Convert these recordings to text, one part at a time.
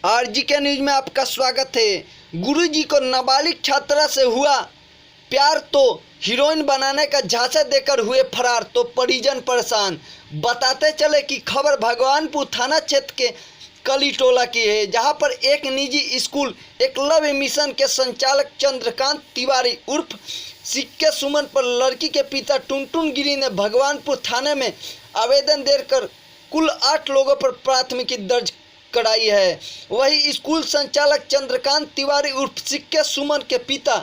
RGK news में आपका स्वागत है। गुरुजी को नाबालिग छात्रा से हुआ प्यार तो हीरोइन बनाने का झांसा देकर हुए फरार, तो परिजन परेशान। बताते चले कि खबर भगवानपुर थाना क्षेत्र के कलीटोला की है, जहां पर एक निजी स्कूल एकलव्य मिशन के संचालक चंद्रकांत तिवारी उर्फ सिक्के सुमन पर लड़की के पिता टुनटुन गिरी ने भगवानपुर थाने में आवेदन देकर कुल 8 लोगों पर प्राथमिकी दर्ज कराई है। वही स्कूल संचालक चंद्रकांत तिवारी उर्फ सिक्के सुमन के पिता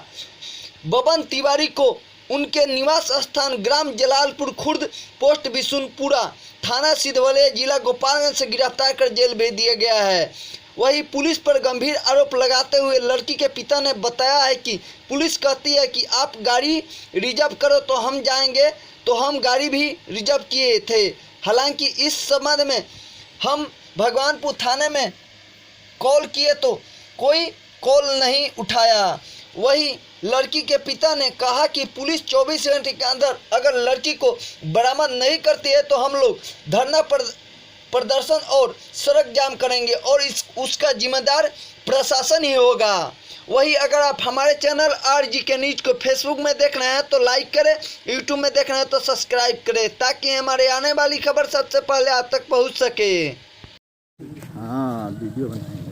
बबन तिवारी को उनके निवास स्थान ग्राम जलालपुर खुर्द पोस्ट बिशुनपुरा थाना सिधवलिया जिला गोपालगंज से गिरफ्तार कर जेल भेज दिया गया है। वही पुलिस पर गंभीर आरोप लगाते हुए लड़की के पिता ने बताया है कि पुलिस कहती है कि आप गाड़ी रिजर्व करो तो हम जाएंगे, तो हम गाड़ी भी रिजर्व किए थे। हालांकि इस संबंध में हम भगवानपुर थाने में कॉल किए तो कोई कॉल नहीं उठाया। वही लड़की के पिता ने कहा कि पुलिस 24 घंटे के अंदर अगर लड़की को बरामद नहीं करती है तो हम लोग धरना प्रदर्शन और सड़क जाम करेंगे और उसका जिम्मेदार प्रशासन ही होगा। वही अगर आप हमारे चैनल आरजीके न्यूज को फेसबुक में देख रहे हैं तो लाइक करें, यूट्यूब में देख रहे हैं तो सब्सक्राइब करें, ताकि हमारे आने वाली खबर सबसे पहले आप तक पहुंच सके। हाँ, वीडियो बनाएंगे।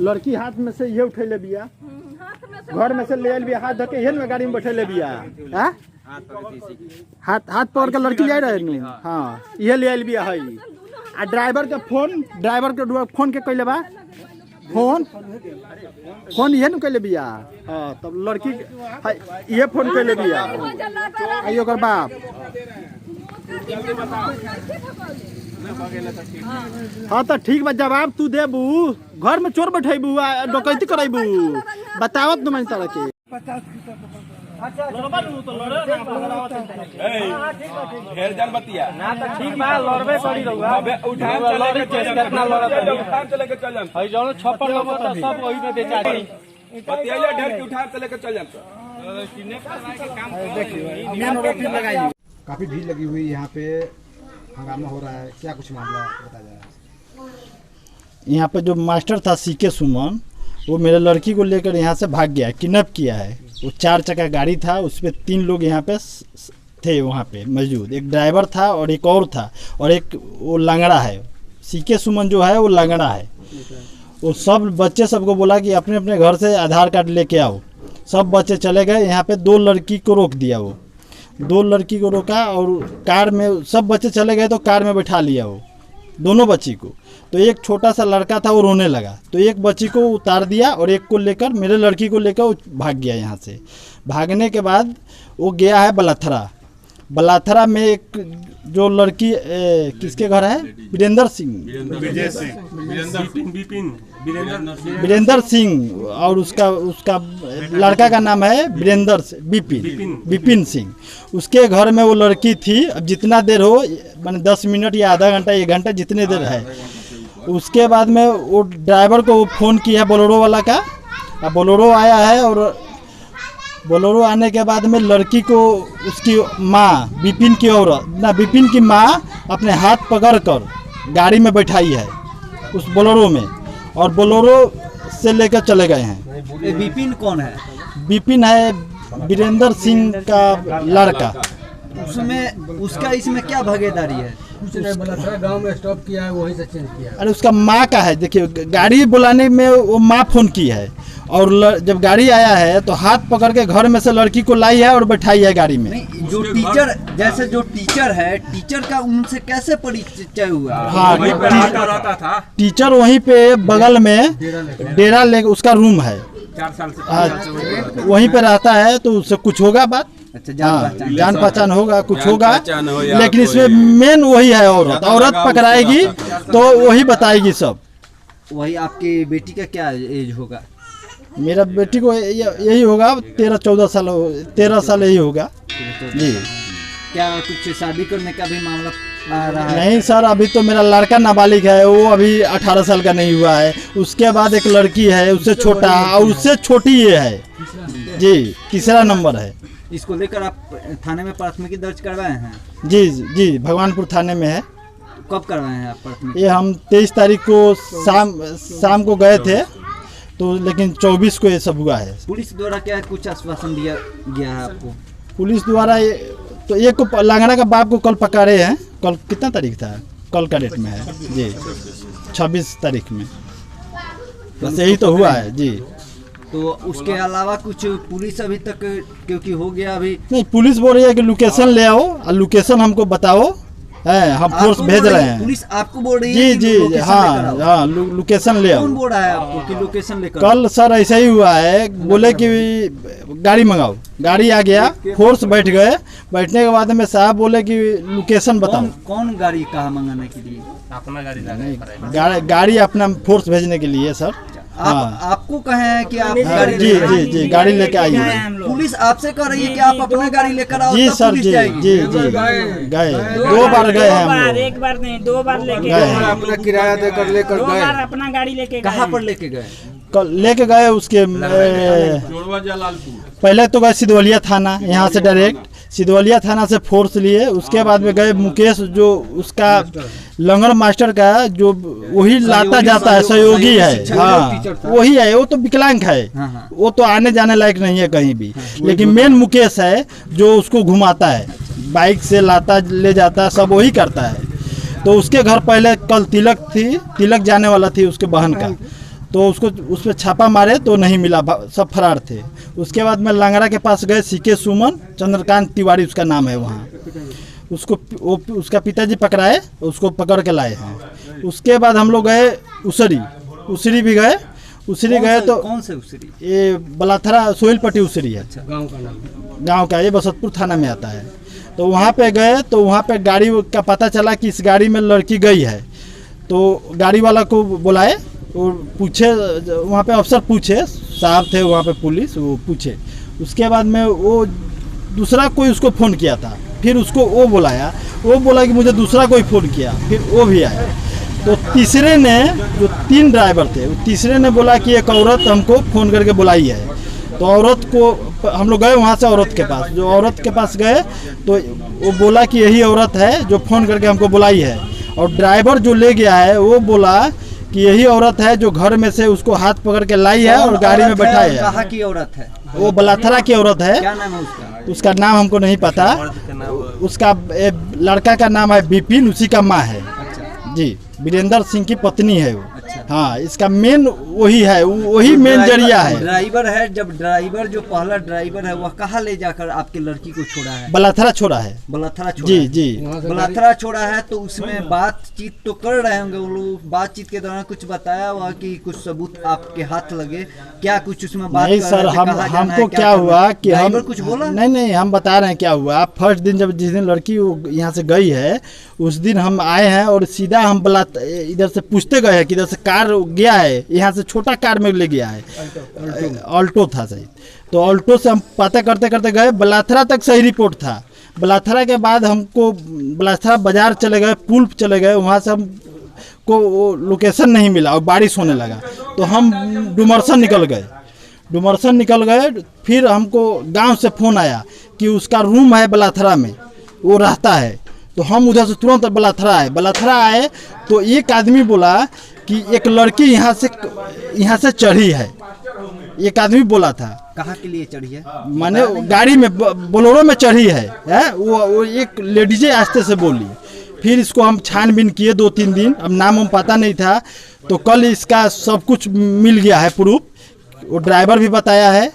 लड़की हाथ में से ये उठे ले बिया, घर में से ले बिया, हाथ धके हेन में गाड़ी में बैठे ले बिया। हाथ पकड़ के लड़की ले रहे नु। हाँ, ये ले बिया है। आ ड्राइवर के फोन के कइले बा, फोन ये नु कइले बिया। हाँ, तब लड़की ये फोन कइले बिया। आई ओकर बाप। हाँ तो ठीक बा, जवाब तू देबू। घर में चोर बैठेबू, डकैती करेबू, बतावत न मैं तरह के। घेर जान बतिया ना तो ठीक बा, लड़बे करी रहुआ। उठा चले के कितना लड़त उठा चले के चल जान। हई जौन 56 लोग तो सब वही में बेचा दी। बतिया ढेर के उठा चले के चल जान। काफी भीड़ लगी हुई यहाँ पे, हंगामा हो रहा है, क्या कुछ मामला बताया जा रहा है? यहाँ पे जो मास्टर था सिक्के सुमन, वो मेरे लड़की को लेकर यहाँ से भाग गया, किडनैप किया है। वो 4 चक्का गाड़ी था, उस पर 3 लोग यहाँ पे थे वहाँ पे मौजूद। एक ड्राइवर था और एक और था, और एक वो लंगड़ा है। सिक्के सुमन जो है वो लंगड़ा है। वो सब बच्चे सबको बोला कि अपने अपने घर से आधार कार्ड लेके आओ। सब बच्चे चले गए। यहाँ पे 2 लड़की को रोक दिया। वो 2 लड़की को रोका और कार में सब बच्चे चले गए तो कार में बैठा लिया वो दोनों बच्ची को। तो एक छोटा सा लड़का था, वो रोने लगा, तो एक बच्ची को उतार दिया और एक को लेकर, मेरे लड़की को लेकर वो भाग गया यहाँ से। भागने के बाद वो गया है बलाथरा में एक जो लड़की किसके घर है, वीरेंद्र सिंह, और उसका लड़का का नाम है विपिन सिंह। उसके घर में वो लड़की थी। अब जितना देर हो, माने 10 मिनट या आधा घंटा 1 घंटा जितने देर है। उसके बाद में वो ड्राइवर को फ़ोन किया बोलेरो वाला का, अब बोलेरो आया है। और बोलेरो आने के बाद में लड़की को उसकी माँ विपिन की माँ अपने हाथ पकड़कर गाड़ी में बैठाई है उस बोलेरो में, और बोलेरो से लेकर चले गए हैं। विपिन कौन है? विपिन है वीरेंद्र सिंह का लड़का। उसमें उसका इसमें क्या भागीदारी है? गांव में स्टॉप किया है, वही से चेंज किया है। अरे उसका माँ का है। देखिए, गाड़ी बुलाने में वो माँ फ़ोन की है, और जब गाड़ी आया है तो हाथ पकड़ के घर में से लड़की को लाई है और बैठाई है गाड़ी में। जो टीचर है, टीचर का उनसे कैसे परिचय हुआ? हाँ, टीचर वहीं पे बगल में डेरा ले, उसका रूम है, 4 साल से वहीं पे रहता है। तो उससे कुछ होगा बात। अच्छा, जान पहचान होगा, कुछ होगा, लेकिन इसमें मेन वही है। औरत पकड़ाएगी तो वही बताएगी सब। वही आपकी बेटी का क्या एज होगा? मेरा बेटी को यही होगा 13-14 साल, 13 साल यही होगा जी। क्या कुछ शादी करने का भी मामला आ रहा है? नहीं सर, अभी तो मेरा लड़का नाबालिग है, वो अभी 18 साल का नहीं हुआ है। उसके बाद एक लड़की है, उससे छोटा, और उससे छोटी ये है जी, तीसरा नंबर है। इसको लेकर आप थाने में प्राथमिकी दर्ज करवाए हैं? जी, भगवानपुर थाने में है। कब करवाए हैं आप प्राथमिक? ये हम 23 तारीख को शाम को गए थे, तो लेकिन 24 को ये सब हुआ है। पुलिस द्वारा क्या कुछ आश्वासन दिया गया है आपको? पुलिस द्वारा तो एक को लांगड़ा का बाप को कल पकड़े हैं। कल कितना तारीख था? कल का डेट में है जी, 26 तारीख में। बस यही तो हुआ है जी। तो उसके अलावा कुछ पुलिस अभी तक, क्योंकि हो गया अभी नहीं, पुलिस बोल रही है कि लोकेशन ले आओ और लोकेशन हमको बताओ, है हम फोर्स आपको भेज बोल रहे हैं। पुलिस आपको बोल रही जी है कि जी लोकेशन हाँ लेकर आओ। हाँ, लोकेशन ले आओ। कौन बोल रहा है आपको कि लोकेशन लेकर आओ? कल सर ऐसा ही हुआ है, बोले कि गाड़ी मंगाओ, गाड़ी आ गया, फोर्स बैठ गए, बैठने के बाद में साहब बोले कि लोकेशन बताओ। कौन गाड़ी कहाँ मंगाने के लिए? गाड़ी अपना फोर्स भेजने के लिए सर। आपको कहे हैं कि आप हाँ, गाड़ी जी जी जी गाड़ी लेके आइए। पुलिस आपसे कह रही है कि आप अपना गाड़ी लेकर आओ, जी तब सर पुलिस जी जाएगी। जी जी गए 2 बार गए हैं हम लोग। एक बार नहीं 2 बार लेके गए गए। हैं। अपना किराया देकर लेकर 2 गए। बार अपना गाड़ी लेके कहाँ गए। पर लेके गए? कल लेके गए उसके पहले तो गए सिद्धवलिया थाना, यहाँ से डायरेक्ट सिद्धवलिया थाना से फोर्स लिए। उसके बाद में गए मुकेश, जो उसका लंगर मास्टर का जो वही लाता जाता है, सहयोगी है। हाँ वही है, वो तो विकलांग है, हाँ। वो तो आने जाने लायक नहीं है कहीं भी। लेकिन मेन मुकेश है जो उसको घुमाता है, बाइक से लाता ले जाता है, सब वही करता है। तो उसके घर पहले कल तिलक जाने वाला थी उसके बहन का, तो उसको उस पर छापा मारे तो नहीं मिला, सब फरार थे। उसके बाद में लांगड़ा के पास गए, सीके सुमन, चंद्रकांत तिवारी उसका नाम है वहाँ, उसका पिताजी पकड़ाए, उसको पकड़ के लाए हैं। उसके बाद हम लोग गए उसरी भी गए। उसरी गए तो कौन से उसरी? ये बलाथरा सोहिलपट्टी उसरी है, गाँव का, ये बसंतपुर थाना में आता है। तो वहाँ पे गए तो वहाँ पे गाड़ी का पता चला कि इस गाड़ी में लड़की गई है। तो गाड़ी वाला को बुलाए और पूछे, वहाँ पे अफसर पूछे, साहब थे वहाँ पे पुलिस, वो पूछे। उसके बाद में वो दूसरा कोई उसको फ़ोन किया था, फिर उसको वो बुलाया, वो बोला कि मुझे दूसरा कोई फ़ोन किया, फिर वो भी आया। तो तीसरे ने, जो 3 ड्राइवर थे, तीसरे ने बोला कि एक औरत हमको फ़ोन करके बुलाई है। तो औरत को हम लोग गए वहाँ से औरत के पास, जो औरत के पास गए तो वो बोला कि यही औरत है जो फ़ोन करके हमको बुलाई है। और ड्राइवर जो ले गया है वो बोला कि यही औरत है जो घर में से उसको हाथ पकड़ के लाई है और गाड़ी में बैठाई है। कहाँ की औरत है? वो बलाथरा की औरत है। क्या नाम है उसका? उसका नाम हमको नहीं पता। उसका लड़का का नाम है विपिन, उसी का माँ है जी, वीरेंद्र सिंह की पत्नी है वो। हाँ, इसका मेन वही है, वही मेन जरिया है। ड्राइवर है, जब ड्राइवर जो पहला ड्राइवर है वह कहाँ ले जाकर आपके लड़की को छोड़ा है? बलाथरा छोड़ा है। बलाथरा छोड़ा जी है। जी बलाथरा छोड़ा है, तो उसमें बातचीत तो कर रहे होंगे वो लोग। बातचीत के दौरान कुछ बताया हुआ कि कुछ सबूत आपके हाथ लगे क्या? कुछ उसमें बात नहीं कर सर, रहे थे, कहाँ जाना हमको है, क्या हुआ कि हम ड्राइवर कुछ बोला? नहीं, हम बता रहे हैं क्या हुआ। फर्स्ट दिन जब जिस दिन लड़की यहाँ से गई है, उस दिन हम आए हैं और सीधा हम इधर से पूछते गए हैं कि इधर से कार गया है, यहाँ से छोटा कार में ले गया है, ऑल्टो था सही। तो ऑल्टो से हम पता करते करते गए, बलाथरा तक सही रिपोर्ट था। बलाथरा के बाद हमको बलाथरा बाजार चले गए, पुल चले गए, वहाँ से हमको वो लोकेशन नहीं मिला और बारिश होने लगा। तो हम डुमरसन निकल गए। फिर हमको गांव से फ़ोन आया कि उसका रूम है बलाथरा में, वो रहता है। तो हम उधर से तुरंत बलाथरा आए तो एक आदमी बोला कि एक लड़की यहाँ से चढ़ी है, एक आदमी बोला था। कहाँ के लिए चढ़ी है? माने गाड़ी में, बोलेरो में चढ़ी है वो एक लेडीजे आस्ते से बोली। फिर इसको हम छानबीन किए 2-3 दिन, अब नाम हम पता नहीं था। तो कल इसका सब कुछ मिल गया है प्रूफ। वो ड्राइवर भी बताया है,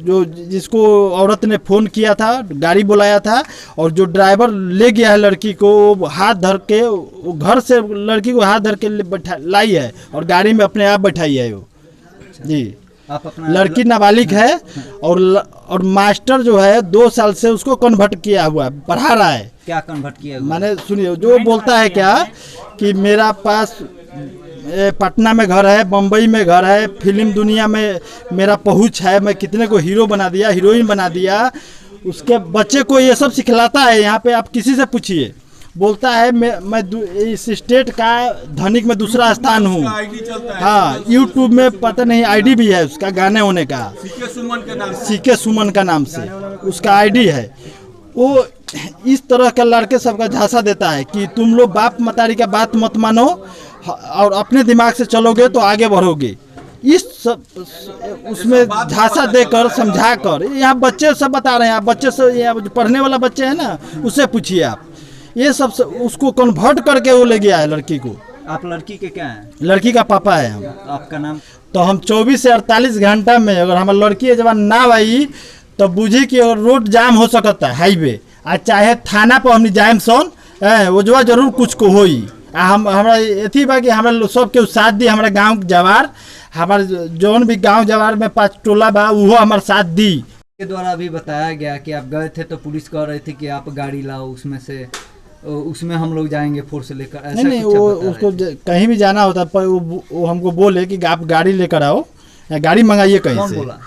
जो जिसको औरत ने फ़ोन किया था, गाड़ी बुलाया था, और जो ड्राइवर ले गया है लड़की को, वो हाथ धर के, वो घर से लड़की को हाथ धर के लाई है और गाड़ी में अपने आप बैठाई है वो जी। आप अपना लड़की नाबालिग है और मास्टर जो है 2 साल से उसको कन्वर्ट किया हुआ है, पढ़ा रहा है। क्या कन्वर्ट किया हुआ? माने सुनिए, जो बोलता है क्या कि मेरा पास पटना में घर है, बम्बई में घर है, फिल्म दुनिया में मेरा पहुंच है, मैं कितने को हीरो बना दिया, हीरोइन बना दिया। उसके बच्चे को ये सब सिखलाता है। यहाँ पे आप किसी से पूछिए, बोलता है मैं इस स्टेट का धनिक में दूसरा स्थान हूँ। हाँ, यूट्यूब में पता नहीं आईडी भी है उसका, गाने होने का, सीके सुमन का नाम से उसका आईडी है। वो इस तरह का लड़के सबका झांसा देता है कि तुम लोग बाप मतारी का बात मत मानो और अपने दिमाग से चलोगे तो आगे बढ़ोगे। इस सब उसमें झांसा देकर समझा कर, यहाँ बच्चे सब बता रहे हैं, आप बच्चे से यहाँ जो पढ़ने वाला बच्चे है ना उससे पूछिए आप, ये सब उसको कन्वर्ट करके वो ले गया है लड़की को। आप लड़की के क्या हैं? लड़की का पापा है हम। आपका नाम? तो हम 24 से 48 घंटा में अगर हमारी लड़की जब ना आई तो बुझी कि रोड जाम हो सकता है हाईवे, आ चाहे थाना पर हमने जाए सोन वो जो जरूर कुछ को होई। हम हमारा एथी बा कि हमारा सबके साथ दी, हमारा गांव जवार, हमारे जौन भी गांव जवार में 5 टोला बा वो हमारे साथ दी। के द्वारा अभी बताया गया कि आप गए थे तो पुलिस कह रही थी कि आप गाड़ी लाओ, उसमें हम लोग जाएंगे फोर्स लेकर, ऐसा नहीं कुछ वो बता उसको रहे थे। कहीं भी जाना होता पर वो हमको बोले कि आप गाड़ी लेकर आओ, गाड़ी मंगाइए कहीं कौन से। बोला?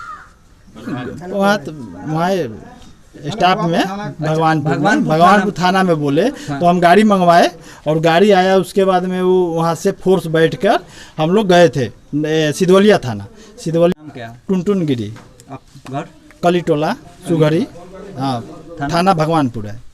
वहाँ स्टाफ में भगवानपुर भगवानपुर थाना में बोले तो हम गाड़ी मंगवाए और गाड़ी आया। उसके बाद में वो वहाँ से फोर्स बैठकर हम लोग गए थे सिद्धवलिया थाना। सिद्धवलिया नाम क्या? टुनटुन गिरी, आप घर? कली टोला सुघरी, हाँ थाना भगवानपुर है।